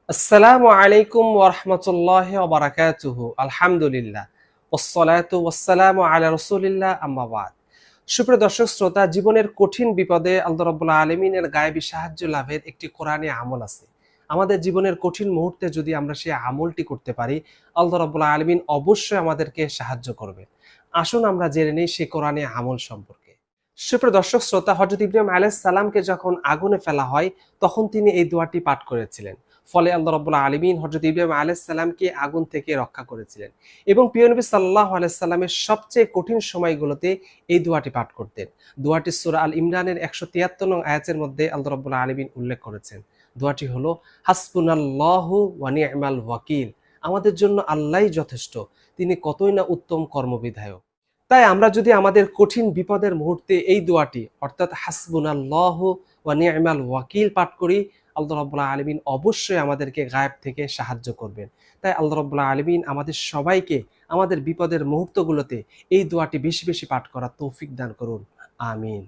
আসসালামু আলাইকুম ওয়া রাহমাতুল্লাহি ওয়া বারাকাতুহু। আলহামদুলিল্লাহ। ওয়াসসালাতু ওয়াসসালামু আলা রাসূলিল্লাহ, আম্মা বাদ। সুপ্রিয় দর্শক শ্রোতা, জীবনের কঠিন বিপদে আল্লাহ রাব্বুল আলামিনের গায়েবী সাহায্য লাভের একটি কোরআনী আমল আছে। আমাদের জীবনের কঠিন মুহূর্তে যদি আমরা সেই আমলটি করতে পারি, আল্লাহ রাব্বুল আলামিন অবশ্যই আমাদেরকে সাহায্য করবেন। আসুন আমরা জেনে নেই সেই কোরআনী আমল সম্পর্কে। সুপ্রিয় দর্শক শ্রোতা, হযরত ইব্রাহিম আলাইহিস সালামকে যখন আগুনে ফেলা হয়, তখন তিনি এই দোয়াটি পাঠ করেছিলেন। ফলে আল্লাহ রাব্বুল আলামিন হযরত ইব্রাহিম আলাইহিস সালামকে আগুন থেকে রক্ষা করেছিলেন। এবং প্রিয় নবী সাল্লাল্লাহু আলাইহি সাল্লামের সবচেয়ে কঠিন সময়গুলোতে এই দোয়াটি পাঠ করতেন। দোয়াটি সূরা আল ইমরানের ১৭৩ নং আয়াতের মধ্যে আল্লাহ রাব্বুল আলামিন উল্লেখ করেছেন। দোয়াটি হলো হাসবুনাল্লাহু ওয়া নি'মাল ওয়াকিল। আমাদের জন্য আল্লাহই যথেষ্ট। তিনি কতই না উত্তম কর্মবিধায়ক। তাই আমরা যদি আমাদের কঠিন বিপদের মুহূর্তে এই দোয়াটি অর্থাৎ হাসবুনাল্লাহু ওয়া নি'মাল ওয়াকিল পাঠ করি, আল্লাহ রাব্বুল আলামিন অবশ্যই আমাদেরকে গায়েব থেকে সাহায্য করবেন। তাই আল্লাহ রাব্বুল আলামিন আমাদের সবাইকে আমাদের বিপদের মুহূর্তগুলোতে এই দোয়াটি বেশি বেশি পাঠ করার তৌফিক দান করুন। আমিন।